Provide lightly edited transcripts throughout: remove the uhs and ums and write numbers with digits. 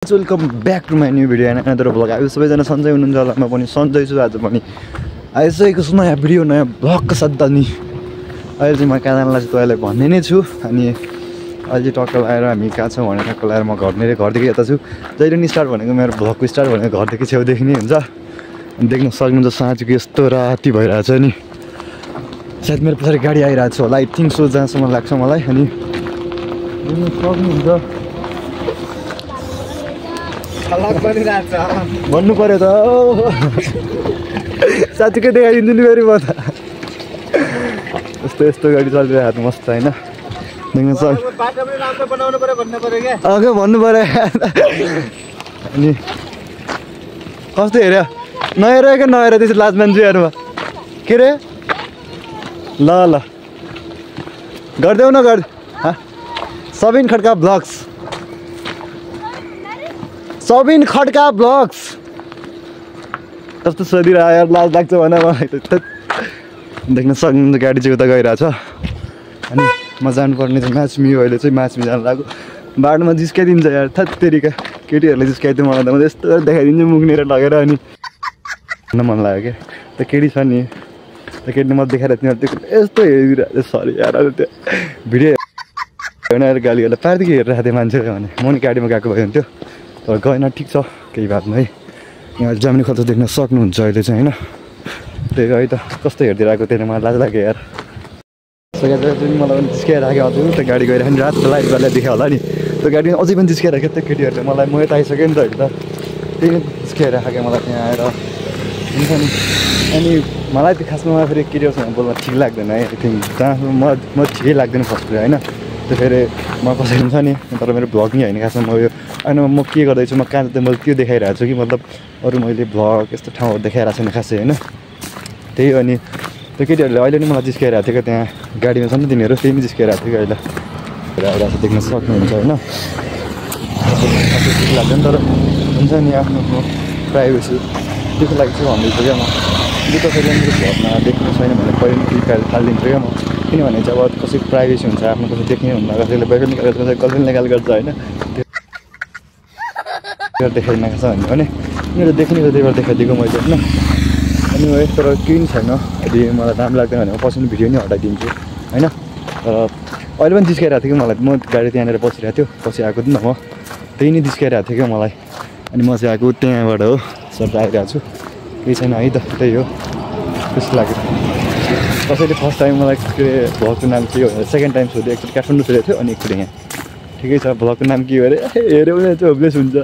Welcome back to my new video and another vlog. अब सबैजना सन्चै हुनुहुन्छ होला, म पनि सन्चै छु। आज पनि आइसकेको छु नयाँ भिडियो नयाँ भ्लगको साथ नि। अहिले चाहिँ म कहाँ जानलाई चाहिँ तपाईँलाई भन्ने नै छु। अनि अहिले टक्क लगाएर हामी कहाँ छौँ भनेर टक्क लगाएर म घरदेखि यता छु। जहिले नि स्टार्ट भनेको मेरो भ्लगको स्टार्ट भनेको घरदेखि छेउदेखि नै हुन्छ। अनि देख्न सक्नुहुन्छ साँझको यस्तो राति भइरहेको छ नि। सायद मेरो पछाडि गाडी आइरहेको छ होला, आई थिङ्क सो, जहाँसम्म लाग्छ मलाई। अनि देख्न सक्नुहुन्छ भन्नु पर्यो त साँच्चीकै देखाइदिन्छु नि फेरि म त। यस्तो यस्तो गाडी चलिरहेको त मस्त होइन, देख्न सक्छ। अघि भन्नु पर्यो। अनि कस्तो हेऱ्यो नहेर क्या नहेर त्यसरी लाज मान्छु हेर्नु के रे। ल ल गरिदेऊ न सबिन खड्का ब्लग्स, सबिन खड्का ब्लग्स कस्तो सोधिरह यार, लाज लाग्छ भने मलाई त। देख्न सक्नुहुन्छ गाडी चाहिँ उता गइरहेछ। अनि म जानुपर्ने चाहिँ माछमी हो। अहिले चाहिँ माछमी जानु लाग्यो। बाटोमा जिस्काइदिन्छ यार, थत्तेरिका केटीहरूले जिस्काइदियो मलाई त। म यस्तो देखाइदिन्छु मुग्नेर लगेर। अनि भन्न मन लाग्यो क्या, त्यो केटी छ नि, त्यो केटीले म देखाएर तिनीहरू त्यो यस्तो हेरिरहेको सरी यार। अब त्यो भिडियो होइन यार, गालीहरूलाई पारिदिएको हेरिरहेको थियो मान्छेले भने। म नि गाडीमा गएको भयो हुन्थ्यो तर गएन। ठिक छ, केही बात नै। यहाँ जामिनी खल्त देख्न सक्नुहुन्छ अहिले चाहिँ होइन। त्यही है त कस्तो हेरिदिरहेको त्यही मलाई लाज लाग्यो यार। चाहिँ मलाई पनि जिस्काइराख्यो हजुर। त्यो गाडी गएर नि रात लाइट गरेर देखायो होला नि। त्यो गाडी अझै पनि जिस्काइराख्यो त्यो केटीहरूले मलाई। म यता आइसकेँ नि त अहिले त, त्यही जिस्काइराख्यो मलाई त्यहाँ आएर हुन्छ नि। अनि मलाई त्यो खासमा फेरि केटीहरूसँग बोल्न ठिक लाग्दैन है। थिङ्क जहाँसम्म म ठिकै लाग्दैन फर्स्ट होइन। त्यो फेरि म कसरी हुन्छ नि, तर मेरो भ्लग नि होइन खासमा। म यो होइन म के गर्दैछु, म कहाँ चाहिँ मैले त्यो देखाइरहेको छु कि मतलब अरू मैले भ्लग यस्तो ठाउँहरू देखाइरहेको छैन खासै होइन। त्यही अनि त्यो केटीहरूले अहिले नि मलाई जिस्काइरहेको थियो क्या त्यहाँ गाडीमा छ नि तिनीहरू, त्यही पनि जिस्काइरहेको थियो कि अहिले आइरहेको देख्न सक्नुहुन्छ होइन। ठिक लाग्दैन तर हुन्छ नि आफ्नो प्राइभेसी, त्यसको लागि चाहिँ भन्दैछु क्या म। यो कसैले मेरो भ्लगमा देख्नु छैन भने पहिले पनि क्लिक हालिदिन्छु क्या म। किनभने चाहिँ अब कसैको प्राइभेसी हुन्छ, आफ्नो कसै देख्ने हुन्न, कसैले बोयफ्रेन्ड निकालेर कसै गर्लफ्रेन्ड निकाल गर्छ होइन। त्यो देखाइदिन छ भने मेरो देख्नेको त्यही भएर देखाइदिएको मैले होइन। अनि तर केही पनि छैन। यदि मलाई राम्रो लाग्दैन भने म पछि भिडियो नि हटाइदिन्छु होइन। तर अहिले पनि जिस्काइरहेको थियो कि मलाई। म गाडी त्यहाँनिर बसिरहेको थियो, पछि आएको थिएँ नि त म, त्यही नै जिस्काइरहेको थियो क्या मलाई। अनि म चाहिँ आएको त्यहाँबाट हो, सर आइरहेको छु। केही छैन है त, त्यही हो। त्यस्तो लाग्यो। कसैले फर्स्ट टाइम मलाई के भ्लगको नाम के हो भनेर सेकेन्ड टाइम सोध्यो। एकचोटि काठमाडौँ सोधेको थियो अनि एकचोटि यहाँ। ठिकै छ, भ्लगको नाम के हो अरे हेऱ्यो भने चाहिँ होपलेस हुन्छ।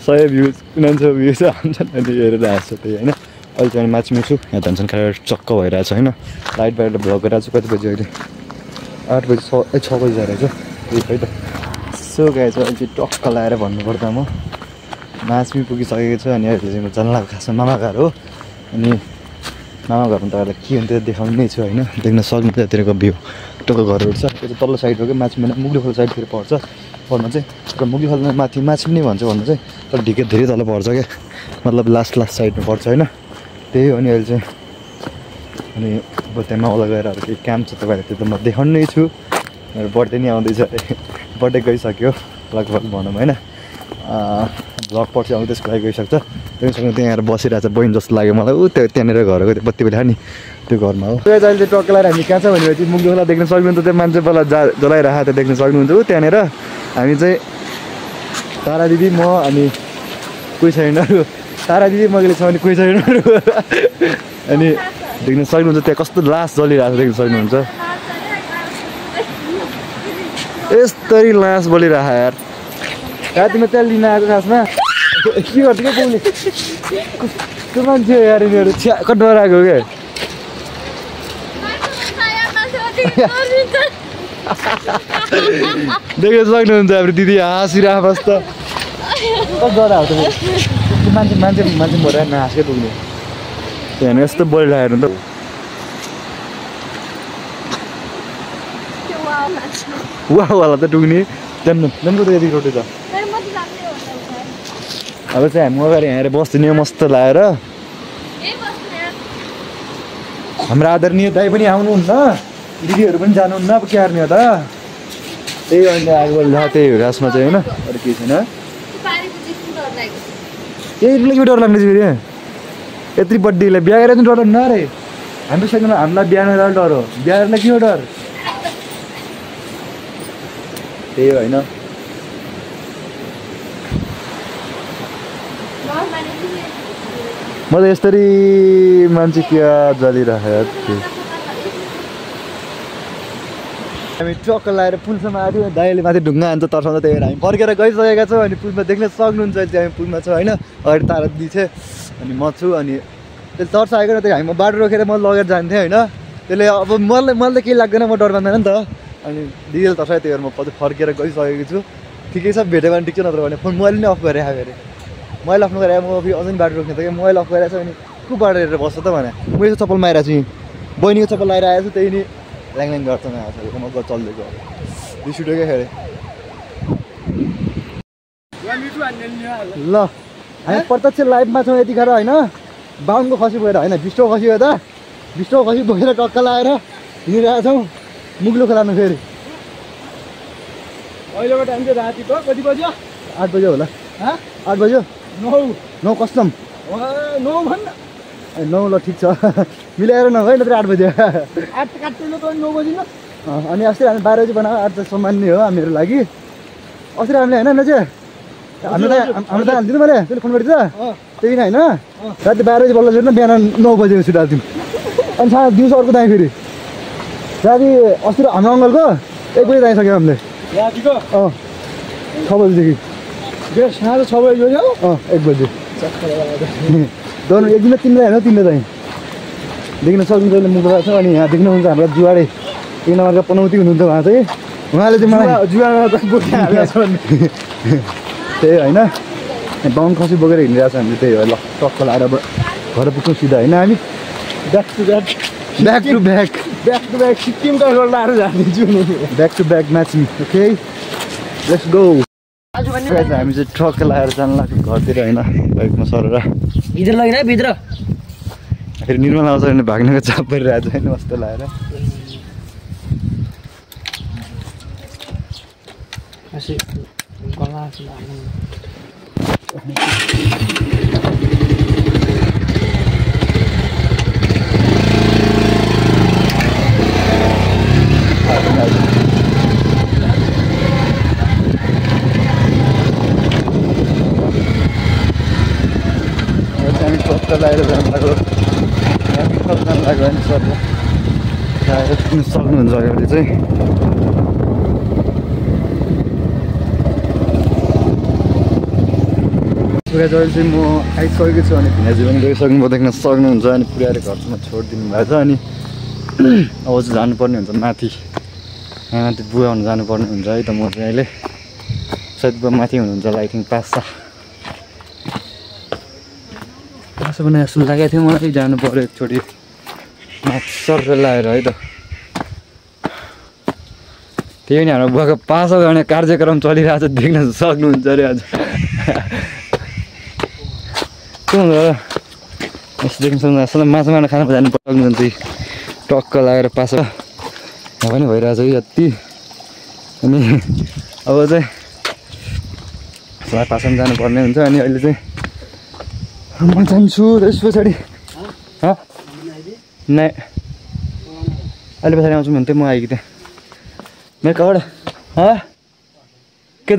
100 भ्युज 99 भ्युज आउँछन् अनि हेरेर हाँस्छ त्यही होइन। अहिले चाहिँ माछिमी छु, यहाँ धनसन खाएर चक्क भइरहेको छ होइन। लाइट बाहिर भ्लग गरिरहेको छु। कति बजी अहिले 8 बजी 6 बजी जाइरहेको छ त्यही है त। सो गाई चाहिँ अहिले चाहिँ टक्क लगाएर भन्नुपर्दा म माछिमी पुगिसकेको छु। अनि अहिले चाहिँ म जान लाग्यो खासमा मामा घर हो। अनि मामा घरमा तपाईँलाई के हुन्छ देखाउने नै छु होइन। देख्न सक्नुहुन्छ त्यतिरको भ्यू टक्क घरहरू छ। त्यो चाहिँ तल्लो साइड हो क्या, माछिमी मुग्ली खोल साइडतिर पर्छ पर्न चाहिँ। तर मुग्ली खोलमा माथि माछिमी नै भन्छ भन्नु चाहिँ, तर ढिकै धेरै तल पर्छ क्या, मतलब लास्ट साइडमा पर्छ होइन। त्यही हो नि अहिले चाहिँ। अनि अब त्यहाँ माउला गएर अब केही काम छ तपाईँलाई त्यो त म देखाउने नै छु। मेरो बर्थडे नि आउँदैछ, बर्थडे गइसक्यो लगभग भनौँ होइन। भ्लग पर्छ आउँदै त्यसको लागि गइसक्छ। त्यहीसँग त्यहाँ आएर बसिरहेको छ बहिनी जस्तो लाग्यो मलाई। ऊ त्यो त्यहाँनिर घरको त्यो बत्ती बेला नि त्यो घरमा हो। अहिले टक्क लगाएर हामी कहाँ छ भनेपछि मुग्ली खोला देख्न सक्नुहुन्छ। त्यो मान्छे पहिला जलाइरहेको त्यो देख्न सक्नुहुन्छ। ऊ त्यहाँनिर हामी चाहिँ तारा दिदी म अनि कोही छैन अरू। तारा दिदी मगले छ भने कोही छैन अरू। अनि देख्न सक्नुहुन्छ त्यहाँ कस्तो लास जलिरहेको छ देख्न सक्नुहुन्छ। यस्तरी लास बलिरहेको यार। रातिमा त्यहाँ लिन आएको खासमा के गर्छ क्या बोल्ने त्यो मान्छे यार। यिनीहरू छ्याक्क डराएको क्या। देख्न सक्नुहुन्छ अब दिदी हाँसिरहेको बस्छ। कस्तो डराएको त्यो मान्छे मान्छे मान्छे मरेर नहाँस्यो पुग्ने त्यहाँ यस्तो बोलिरहेको त। वाला त डुग्ने त्यहाँको त यति रोटी छ। अब चाहिँ हामी अगाडि यहाँ बस्दिने मस्त लगाएर। हाम्रो आदरणीय दाइ पनि आउनुहुन्न, दिदीहरू पनि जानुहुन्न। अब के गर्ने हो त, त्यही अन्त आगो ल त्यही हो खासमा चाहिँ होइन, अरू केही छैन। यही डर लाग्ने चाहिँ फेरि यत्रो बर्थडेलाई बिहा गरेर चाहिँ डर लाग्नु अरे हाम्रो साइडमा हामीलाई बिहा गरेर डर हो बिहा गरेर के हो डर त्यही हो होइन म त यसरी मान्छे क्या जलिरहेको थिएँ हामी ट्रक्क लगाएर पुलसम्म आयो दाइले माथि ढुङ्गा हान्छ तर्साउँदा त्यही भएर हामी फर्केर गइसकेका छौँ अनि पुलमा देख्न सक्नुहुन्छ अहिले हामी पुलमा छौँ होइन अगाडि तारा दिदी छ अनि म छु अनि त्यसले तर्साएको र त्यो हामी बाटो रोकेर म लगेर जान्थेँ होइन त्यसले अब मलाई त केही लाग्दैन म डर मान्दैन नि त अनि दिदीले तर्सायो त्यही भएर म पछि फर्केर गइसकेको छु ठिकै छ भेट्यो भने ठिक छ नत्र भने फोन मैले नै अफ गरेँ आयो अरे मैले अफ गरेँ म फेरि अझै बाटो रोक्ने त कि मैले अफ गरेको छु अनि को बाटो हेरेर बस्छ त भने म यो चप्पल माइरहेको छु बहिनीको चप्पल लगाएर आएको छु त्यही नि ल्याङ गर्छ म चल्दैको रिस उठ्यो क्या खेरे ल हामी प्रत्यक्ष लाइभमा छौँ यतिखेर होइन बाहुनको खसी बोकेर होइन बिस्टो खसी हो त बिस्टो खसी बोकेर टक्का लगाएर हिँडिरहेको छौँ मुग्लो खेलाउनु फेरि अहिलेको टाइम चाहिँ रातिको कति बज्यो 8 बज्यो होला 8 बज्यो 9 कस्टम 9 भन्न 9 ल ठिक छ मिलाएर नभए नत्र 8 बज्यो 8 काट्नु त 9 बजिन अनि अस्ति हामी 12 बजी बनाएको 8 त सामान्य हो हामीहरू लागि अस्ति हामीले होइन चाहिँ हाम्रो त हालिदिनु मैले त्यसले फोन गरिदिन्छ त्यही नै होइन राति 12 बजी बल्ल छुट्नु बिहान 9 बजी छुट्याल्थ्यौँ अनि साँझ दिउँसो अर्को दाएँ फेरि राति अस्ति हाम्रो अङ्कलको 1 बजी दाइसक्यो हामीले रातिको 6 बजीदेखि साँझ 6 बजी गयो 1 बजी दोनो एक दिन तिमीलाई होइन तिमीले दाइ देख्न सक्नुहुन्छ अहिले मुख छ अनि यहाँ देख्नुहुन्छ हाम्रो जुवाडे 1 नम्बरको पनौती हुनुहुन्छ उहाँ चाहिँ उहाँले चाहिँ मलाई जुवामा त्यही होइन बाहुन खसी बोकेर हिँडिरहेको छ हामीले त्यही हो ल टक्क लाएर घर पुग्छौँ सिधा होइन हामी ब्याक टु ब्याक सिक्किमका घर लाएर जाँदैछु back to back matching okay let's go हामी चाहिँ ट्रक लगाएर जानु लाग्छ घरतिर होइन बाइकमा सरेर भित्र लगेन भित्र फेरि निर्मल आउँछ भने भाग्नेको चाप परिरहेको छ होइन कस्तो लगाएर लगाएर जानु लाग्यो जानु लाग्यो भने सर लगाएर पुग्नु सक्नुहुन्छ अगाडि चाहिँ पुरा जहिले चाहिँ म आइसकेको छु अनि भिनाजी पनि गइसक्नु देख्न सक्नुहुन्छ अनि पुऱ्याएर घरसम्म छोडिदिनु भएको छ अनि अब चाहिँ जानुपर्ने हुन्छ माथि यहाँ माथि बुवा हुनु जानुपर्ने हुन्छ है त म चाहिँ अहिले सायद बुवा माथि हुनुहुन्छ होला आई थिङ्क पाँच भने जस्तो लागेको थियो मलाई जानु पऱ्यो एकचोटि माथि सर लगाएर है त त्यही पनि हाम्रो बुवाको 5 गर्ने कार्यक्रम चलिरहेको छ देख्न सक्नुहुन्छ अरे आज के हुन्छ यस्तो देख्न सक्नुहुन्छ असल माछा मार्न खाना जानु सक्नुहुन्छ टक्क लगाएर 5 यहाँ पनि भइरहेछ कि यति अनि अब चाहिँ 5 जानुपर्ने हुन्छ अनि अहिले चाहिँ म जान्छु त्यस पछाडि नै अहिले पछाडि आउँछु भने चाहिँ म आएकी थिएँ मेरो कबाट के त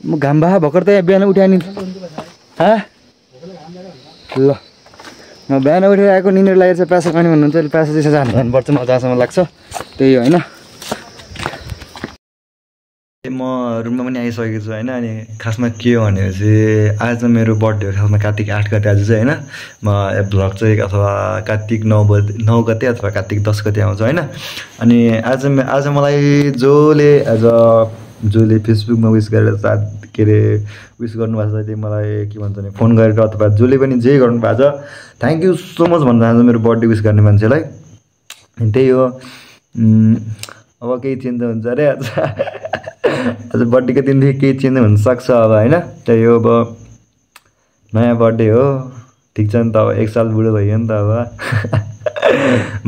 म घाम बाहा भर्खर त यहाँ बिहान उठाए नि ल म बिहान उठेर आएको निनीहरू लागेर चाहिँ पासा खाने भन्नुहुन्छ अहिले पासा चाहिँ जानुपर्छ मलाई जहाँसम्म लाग्छ त्यही होइन म रुममा पनि आइसकेको छु होइन अनि खासमा के हो भनेपछि आज मेरो बर्थडे हो खासमा कार्तिक 8 गते आज चाहिँ होइन म भ्लग चाहिँ अथवा कार्तिक 9 गते अथवा कार्तिक 10 गते आउँछ होइन अनि आज मलाई जसले फेसबुकमा विस गरेर साथ के अरे विस गर्नुभएको छ त्यही मलाई के भन्छ भने फोन गरेर अथवा जसले पनि जे गर्नुभएको छ थ्याङ्क यू सो मच भन्न चाहन्छु मेरो बर्थडे विस गर्ने मान्छेलाई त्यही हो अब केही चेन्ज हुन्छ अरे आज बर्थडेको दिनदेखि केही चेन्ज हुनसक्छ अब होइन त्यही हो अब नयाँ बर्थडे हो ठिक छ नि त अब 1 साल बुढो भयो नि त अब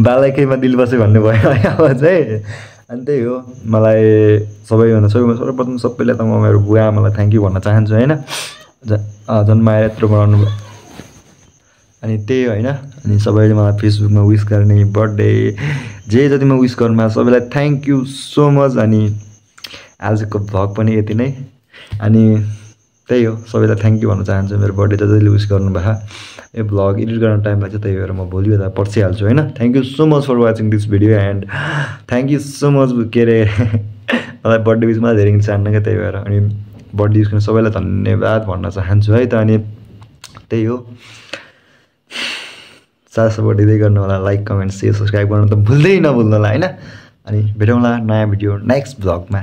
बालै केहीमा दिल बस्यो भन्ने भयो है अब चाहिँ अनि त्यही हो मलाई सर्वप्रथम सबैले त म मेरो बुवा आमालाई थ्याङ्क यू भन्न चाहन्छु होइन जन्माएर यत्रो बनाउनु भयो अनि त्यही होइन अनि सबैले मलाई फेसबुकमा विस गर्ने बर्थडे जे जतिमा विस गर्नुमा सबैलाई थ्याङ्क यू सो मच अनि आजको भ्लग पनि यति नै अनि त्यही हो सबैलाई थ्याङ्क यू भन्न चाहन्छु मेरो बर्थडे जतिले विस गर्नुभयो यो भ्लग एडिट गर्न टाइम लाग्छ त्यही भएर म भोलि बेला पर्सिहाल्छु होइन thank you so much for watching this video and thank you so much के अरे मलाई बर्थडे विसमा धेरै चाहन्न क्या त्यही भएर अनि बर्थडे विस गर्ने सबैलाई धन्यवाद भन्न चाहन्छु है त अनि त्यही हो साथ सपोर्ट दिँदै गर्नु होला लाइक कमेन्ट सेयर सब्सक्राइब गर्नु त भुल्दै नभुल्नु होला होइन अनि भेटौँला नयाँ भिडियो नेक्स्ट भ्लगमा